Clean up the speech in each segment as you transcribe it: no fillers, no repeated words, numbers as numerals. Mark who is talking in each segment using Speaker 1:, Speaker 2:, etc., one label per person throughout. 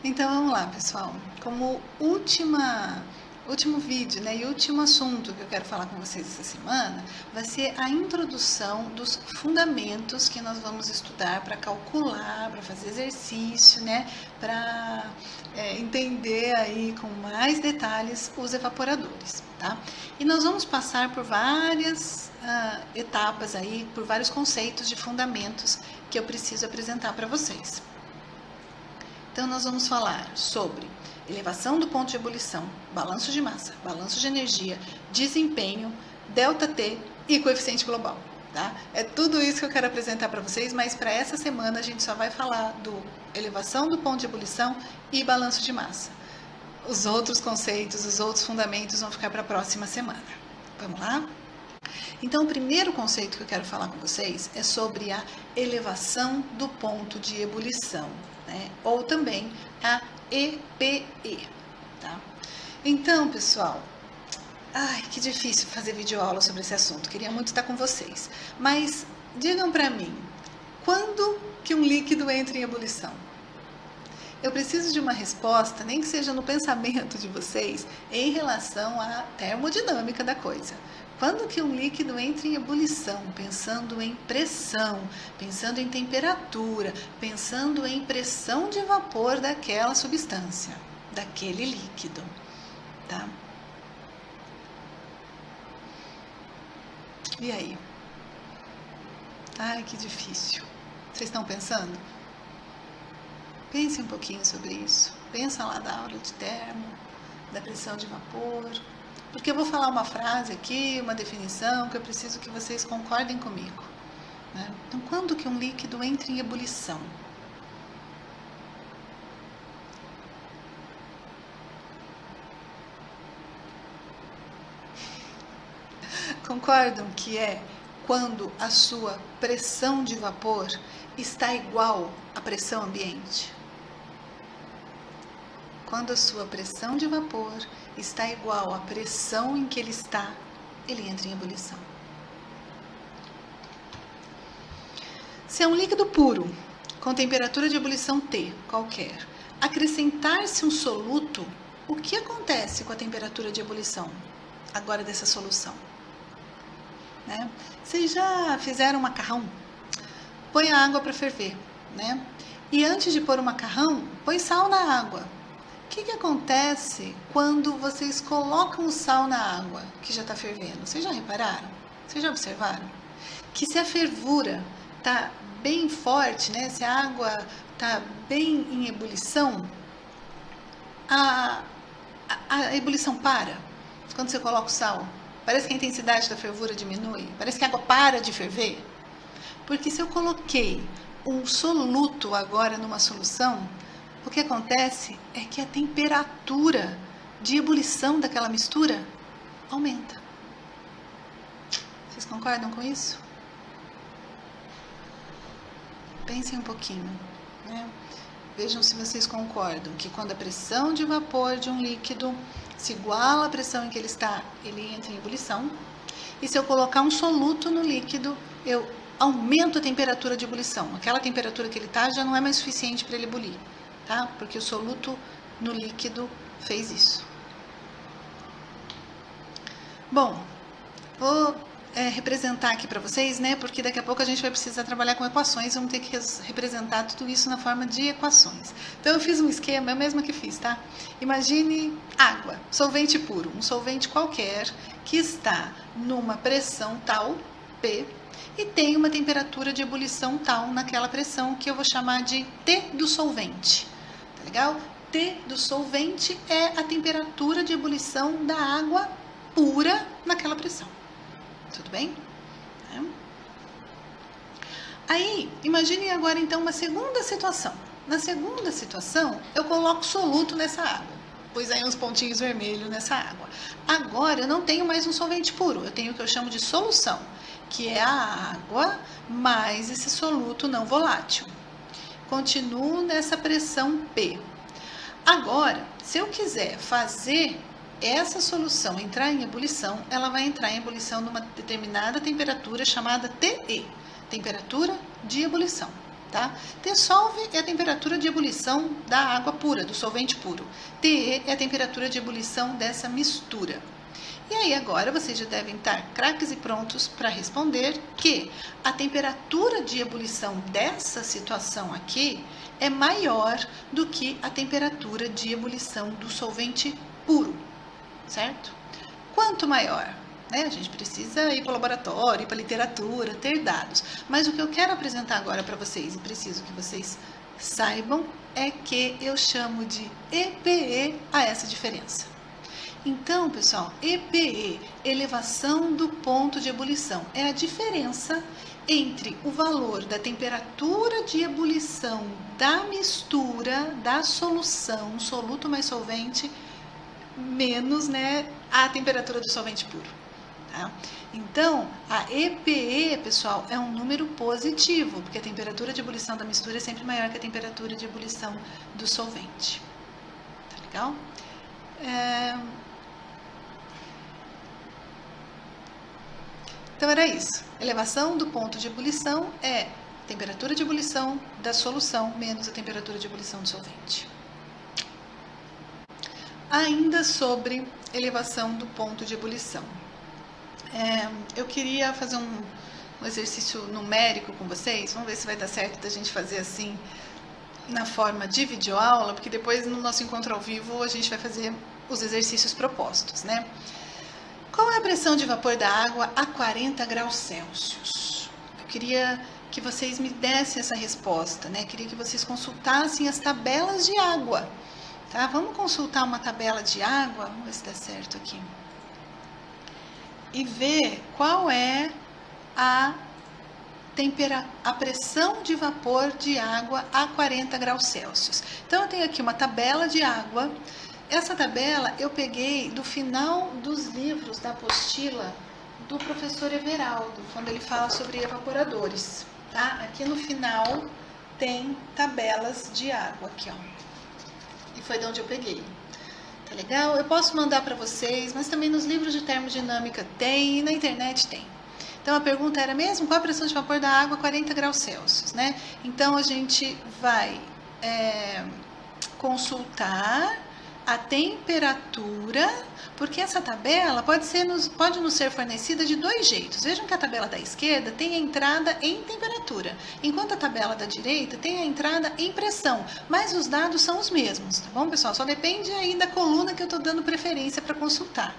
Speaker 1: Então vamos lá, pessoal. Como último vídeo, né, e último assunto que eu quero falar com vocês essa semana vai ser a introdução dos fundamentos que nós vamos estudar para calcular, para fazer exercício, né, para entender aí com mais detalhes os evaporadores, tá? E nós vamos passar por várias etapas aí, por vários conceitos de fundamentos que eu preciso apresentar para vocês. Então, nós vamos falar sobre elevação do ponto de ebulição, balanço de massa, balanço de energia, desempenho, ΔT e coeficiente global, tá? É tudo isso que eu quero apresentar para vocês, mas para essa semana a gente só vai falar do elevação do ponto de ebulição e balanço de massa. Os outros conceitos, os outros fundamentos vão ficar para a próxima semana. Vamos lá? Então, o primeiro conceito que eu quero falar com vocês é sobre a elevação do ponto de ebulição, né? Ou também a EPE, tá? Então, pessoal, que difícil fazer videoaula sobre esse assunto, queria muito estar com vocês, mas digam para mim, quando que um líquido entra em ebulição? Eu preciso de uma resposta, nem que seja no pensamento de vocês, em relação à termodinâmica da coisa. Quando que um líquido entra em ebulição, pensando em pressão, pensando em temperatura, pensando em pressão de vapor daquela substância, daquele líquido, tá? E aí? Ai, que difícil. Vocês estão pensando? Pense um pouquinho sobre isso. Pensa lá da aula de termo, da pressão de vapor. Porque eu vou falar uma frase aqui, uma definição, que eu preciso que vocês concordem comigo, né? Então, quando que um líquido entra em ebulição? Concordam que é quando a sua pressão de vapor está igual à pressão ambiente? Quando a sua pressão de vapor está igual à pressão em que ele está, ele entra em ebulição. Se é um líquido puro, com temperatura de ebulição T, qualquer, acrescentar-se um soluto, o que acontece com a temperatura de ebulição agora dessa solução? Né? Vocês já fizeram um macarrão? Põe a água para ferver, né? E antes de pôr o macarrão, põe sal na água. O que acontece quando vocês colocam o sal na água que já está fervendo? Vocês já repararam? Vocês já observaram? Que se a fervura está bem forte, né? Se a água está bem em ebulição, a ebulição para. Quando você coloca o sal, parece que a intensidade da fervura diminui. Parece que a água para de ferver. Porque se eu coloquei um soluto agora numa solução, o que acontece é que a temperatura de ebulição daquela mistura aumenta. Vocês concordam com isso? Pensem um pouquinho, né? Vejam se vocês concordam que quando a pressão de vapor de um líquido se iguala à pressão em que ele está, ele entra em ebulição. E se eu colocar um soluto no líquido, eu aumento a temperatura de ebulição. Aquela temperatura que ele está já não é mais suficiente para ele ebulir, tá? Porque o soluto no líquido fez isso. Bom, vou representar aqui para vocês, né? Porque daqui a pouco a gente vai precisar trabalhar com equações, vamos ter que representar tudo isso na forma de equações. Então eu fiz um esquema, eu mesma que fiz, tá? Imagine água, solvente puro, um solvente qualquer que está numa pressão tal, P, e tem uma temperatura de ebulição tal naquela pressão que eu vou chamar de T do solvente. Tá legal? T do solvente é a temperatura de ebulição da água pura naquela pressão. Tudo bem? Aí, imagine agora então uma segunda situação. Na segunda situação, eu coloco soluto nessa água. Pus aí uns pontinhos vermelhos nessa água. Agora eu não tenho mais um solvente puro, eu tenho o que eu chamo de solução, que é a água mais esse soluto não volátil. Continuo nessa pressão P. Agora, se eu quiser fazer essa solução entrar em ebulição, ela vai entrar em ebulição numa determinada temperatura chamada TE, temperatura de ebulição. tá? T-solve é a temperatura de ebulição da água pura, do solvente puro. TE é a temperatura de ebulição dessa mistura. E aí agora vocês já devem estar craques e prontos para responder que a temperatura de ebulição dessa situação aqui é maior do que a temperatura de ebulição do solvente puro, certo? Quanto maior? Né? A gente precisa ir para o laboratório, ir para a literatura, ter dados. Mas o que eu quero apresentar agora para vocês e preciso que vocês saibam é que eu chamo de EPE a essa diferença. Então, pessoal, EPE, elevação do ponto de ebulição, é a diferença entre o valor da temperatura de ebulição da mistura, da solução, soluto mais solvente, menos, né, a temperatura do solvente puro. Tá? Então, a EPE, pessoal, é um número positivo, porque a temperatura de ebulição da mistura é sempre maior que a temperatura de ebulição do solvente. Tá legal? Então, era isso. Elevação do ponto de ebulição é a temperatura de ebulição da solução menos a temperatura de ebulição do solvente. Ainda sobre elevação do ponto de ebulição. Eu queria fazer um exercício numérico com vocês. Vamos ver se vai dar certo da gente fazer assim na forma de videoaula, porque depois no nosso encontro ao vivo a gente vai fazer os exercícios propostos, né? Qual é a pressão de vapor da água a 40 graus Celsius? Eu queria que vocês me dessem essa resposta, né? Queria que vocês consultassem as tabelas de água, tá? Vamos consultar uma tabela de água, vamos ver se dá certo aqui. E ver qual é a pressão de vapor de água a 40 graus Celsius. Então, eu tenho aqui uma tabela de água. Essa tabela eu peguei do final dos livros da apostila do professor Everaldo, quando ele fala sobre evaporadores, tá? Aqui no final tem tabelas de água, aqui, ó. E foi de onde eu peguei. Tá legal? Eu posso mandar para vocês, mas também nos livros de termodinâmica tem e na internet tem. Então, a pergunta era mesmo, qual a pressão de vapor da água a 40 graus Celsius, né? Então, a gente vai consultar a temperatura, porque essa tabela pode nos ser fornecida de dois jeitos. Vejam que a tabela da esquerda tem a entrada em temperatura, enquanto a tabela da direita tem a entrada em pressão, mas os dados são os mesmos, tá bom, pessoal? Só depende aí da coluna que eu estou dando preferência para consultar.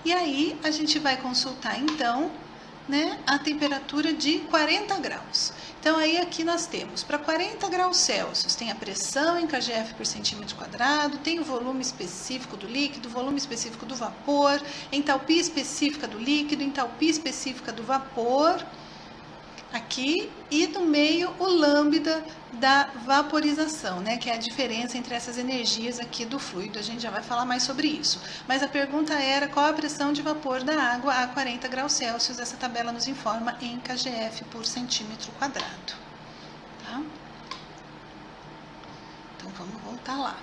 Speaker 1: E aí, a gente vai consultar, então, né, a temperatura de 40 graus. Então, aí aqui nós temos, para 40 graus Celsius, tem a pressão em kgf por centímetro quadrado, tem o volume específico do líquido, volume específico do vapor, entalpia específica do líquido, entalpia específica do vapor, aqui, e no meio o lambda da vaporização, né, que é a diferença entre essas energias aqui do fluido. A gente já vai falar mais sobre isso. Mas a pergunta era qual a pressão de vapor da água a 40 graus Celsius. Essa tabela nos informa em kgf por centímetro quadrado. Tá? Então, vamos voltar lá.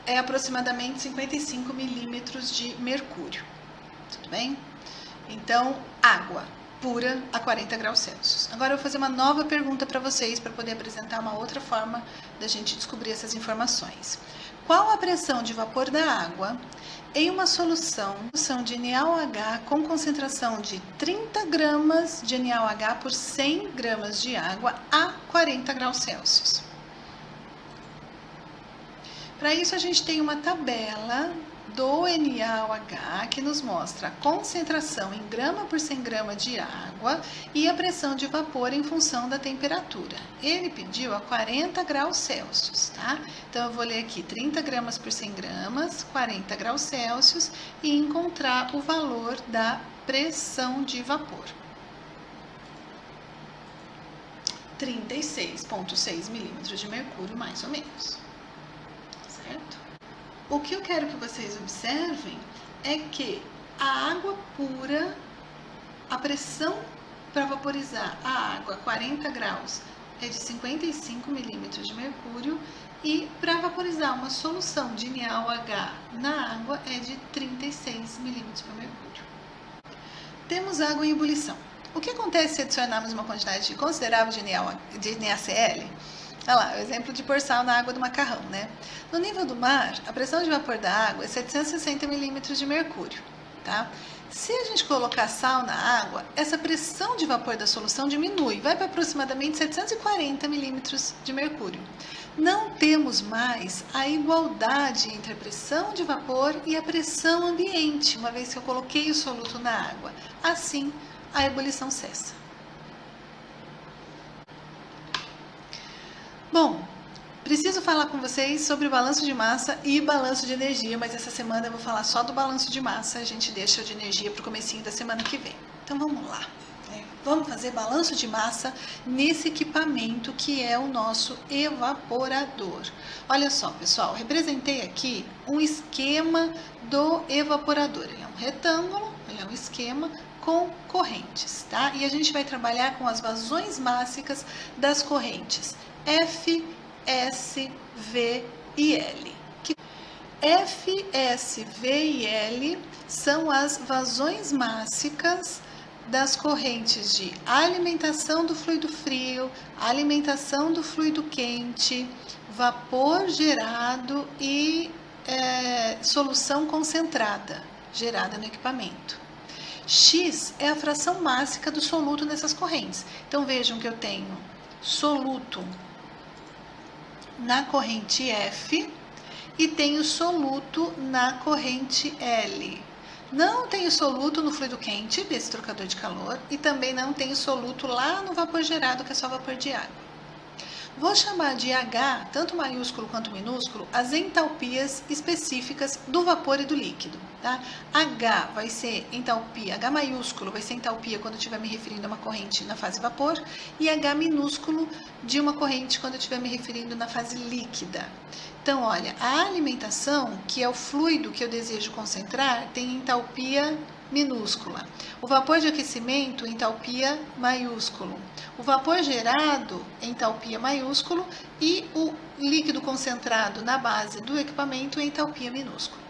Speaker 1: É aproximadamente 55 milímetros de mercúrio. Tudo bem? Então, água pura a 40 graus Celsius. Agora eu vou fazer uma nova pergunta para vocês, para poder apresentar uma outra forma da gente descobrir essas informações. Qual a pressão de vapor da água em uma solução de NaOH com concentração de 30 gramas de NaOH por 100 gramas de água a 40 graus Celsius? Para isso, a gente tem uma tabela do NaOH que nos mostra a concentração em grama por 100 grama de água e a pressão de vapor em função da temperatura. Ele pediu a 40 graus Celsius, tá? Então, eu vou ler aqui 30 gramas por 100 gramas, 40 graus Celsius e encontrar o valor da pressão de vapor. 36,6 milímetros de mercúrio, mais ou menos. Certo? O que eu quero que vocês observem é que a água pura, a pressão para vaporizar a água a 40 graus é de 55 milímetros de mercúrio e para vaporizar uma solução de NaOH na água é de 36 milímetros de mercúrio. Temos água em ebulição. O que acontece se adicionarmos uma quantidade considerável de NaCl? Olha lá, o exemplo de pôr sal na água do macarrão, né? No nível do mar, a pressão de vapor da água é 760 milímetros de mercúrio, tá? Se a gente colocar sal na água, essa pressão de vapor da solução diminui, vai para aproximadamente 740 milímetros de mercúrio. Não temos mais a igualdade entre a pressão de vapor e a pressão ambiente, uma vez que eu coloquei o soluto na água. Assim, a ebulição cessa. Bom, preciso falar com vocês sobre o balanço de massa e balanço de energia, mas essa semana eu vou falar só do balanço de massa, a gente deixa o de energia para o comecinho da semana que vem. Então vamos lá, né? Vamos fazer balanço de massa nesse equipamento que é o nosso evaporador. Olha só, pessoal, representei aqui um esquema do evaporador. Ele é um retângulo, ele é um esquema com correntes, tá? E a gente vai trabalhar com as vazões mássicas das correntes F, S, V e L. F, S, V e L são as vazões mássicas das correntes de alimentação do fluido frio, alimentação do fluido quente, vapor gerado e solução concentrada gerada no equipamento. X é a fração mássica do soluto nessas correntes. Então vejam que eu tenho soluto na corrente F e tenho soluto na corrente L. Não tenho soluto no fluido quente desse trocador de calor e também não tenho soluto lá no vapor gerado, que é só vapor de água. Vou chamar de H, tanto maiúsculo quanto minúsculo, as entalpias específicas do vapor e do líquido, tá? H vai ser entalpia, H maiúsculo vai ser entalpia quando eu estiver me referindo a uma corrente na fase vapor e H minúsculo de uma corrente quando eu estiver me referindo na fase líquida. Então, olha, a alimentação, que é o fluido que eu desejo concentrar, tem entalpia minúscula. O vapor de aquecimento, entalpia maiúsculo. O vapor gerado, entalpia maiúsculo. E o líquido concentrado na base do equipamento, entalpia minúsculo.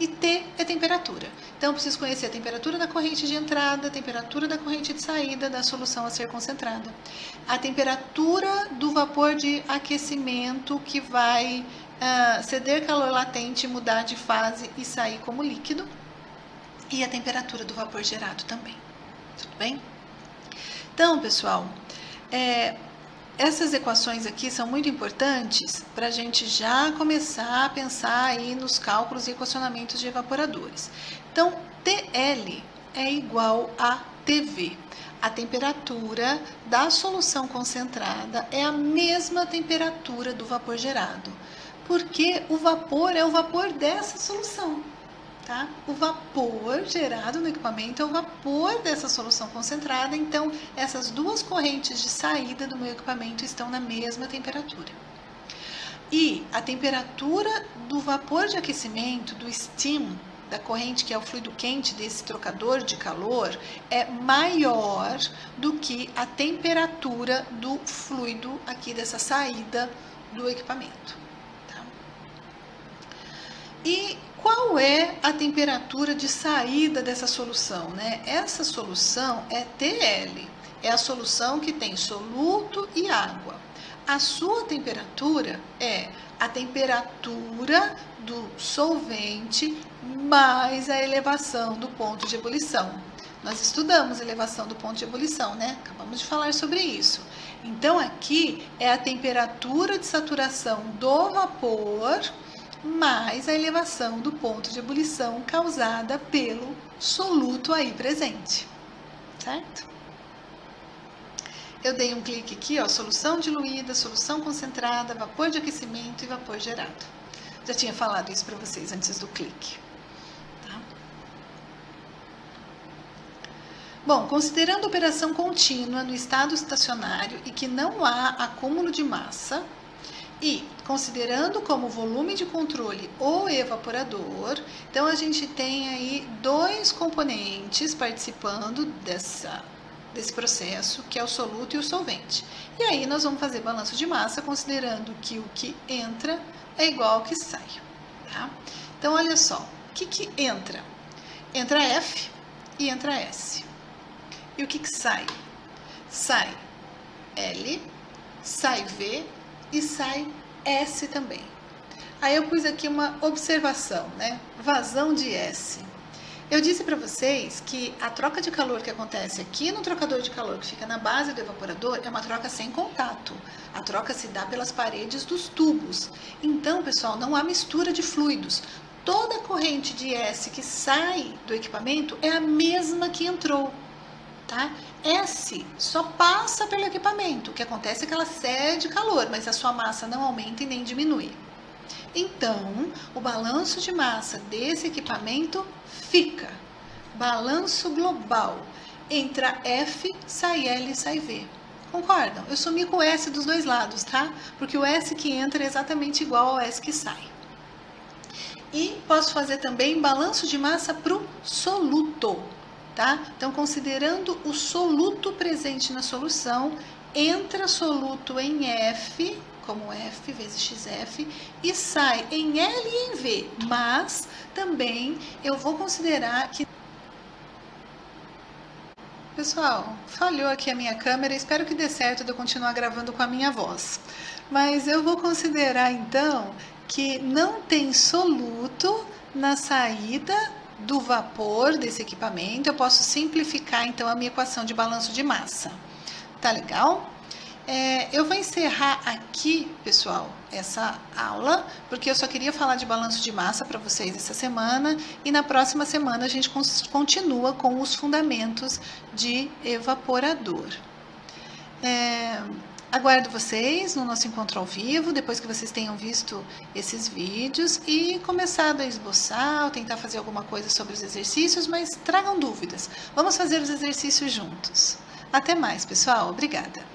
Speaker 1: E T é temperatura. Então, eu preciso conhecer a temperatura da corrente de entrada, a temperatura da corrente de saída da solução a ser concentrada. A temperatura do vapor de aquecimento que vai ceder calor latente, mudar de fase e sair como líquido. E a temperatura do vapor gerado também. Tudo bem? Então, pessoal, essas equações aqui são muito importantes para a gente já começar a pensar aí nos cálculos e equacionamentos de evaporadores. Então, TL é igual a TV. A temperatura da solução concentrada é a mesma temperatura do vapor gerado, porque o vapor é o vapor dessa solução. Tá? O vapor gerado no equipamento é o vapor dessa solução concentrada, então essas duas correntes de saída do meu equipamento estão na mesma temperatura. E a temperatura do vapor de aquecimento, do steam, da corrente que é o fluido quente desse trocador de calor, é maior do que a temperatura do fluido aqui dessa saída do equipamento. Tá? E qual é a temperatura de saída dessa solução, né? Essa solução é TL, é a solução que tem soluto e água. A sua temperatura é a temperatura do solvente mais a elevação do ponto de ebulição. Nós estudamos elevação do ponto de ebulição, né? Acabamos de falar sobre isso. Então, aqui é a temperatura de saturação do vapor mais a elevação do ponto de ebulição causada pelo soluto aí presente, certo? Eu dei um clique aqui, ó, solução diluída, solução concentrada, vapor de aquecimento e vapor gerado. Já tinha falado isso para vocês antes do clique. Tá? Bom, considerando operação contínua no estado estacionário e que não há acúmulo de massa, e considerando como volume de controle o evaporador, então a gente tem aí dois componentes participando desse processo, que é o soluto e o solvente. E aí nós vamos fazer balanço de massa, considerando que o que entra é igual ao que sai. Tá? Então, olha só, o que entra? Entra F e entra S. E o que sai? Sai L, sai V e sai S também. Aí eu pus aqui uma observação, né? Vazão de S. Eu disse para vocês que a troca de calor que acontece aqui no trocador de calor, que fica na base do evaporador, é uma troca sem contato. A troca se dá pelas paredes dos tubos. Então, pessoal, não há mistura de fluidos. Toda a corrente de S que sai do equipamento é a mesma que entrou, tá? S só passa pelo equipamento. O que acontece é que ela cede calor, mas a sua massa não aumenta e nem diminui. Então, o balanço de massa desse equipamento fica. Balanço global. Entra F, sai L, sai V. Concordam? Eu sumi com o S dos dois lados, tá? Porque o S que entra é exatamente igual ao S que sai. E posso fazer também balanço de massa para o soluto, tá? Então, considerando o soluto presente na solução, entra soluto em F, como F vezes XF, e sai em L e em V, mas também eu vou considerar que... Pessoal, falhou aqui a minha câmera, espero que dê certo de eu continuar gravando com a minha voz. Mas eu vou considerar então que não tem soluto na saída do vapor desse equipamento. Eu posso simplificar então a minha equação de balanço de massa. Tá legal? Eu vou encerrar aqui, pessoal, essa aula, porque eu só queria falar de balanço de massa para vocês essa semana, e na próxima semana a gente continua com os fundamentos de evaporador. Aguardo vocês no nosso encontro ao vivo, depois que vocês tenham visto esses vídeos e começado a esboçar ou tentar fazer alguma coisa sobre os exercícios, mas tragam dúvidas. Vamos fazer os exercícios juntos. Até mais, pessoal. Obrigada.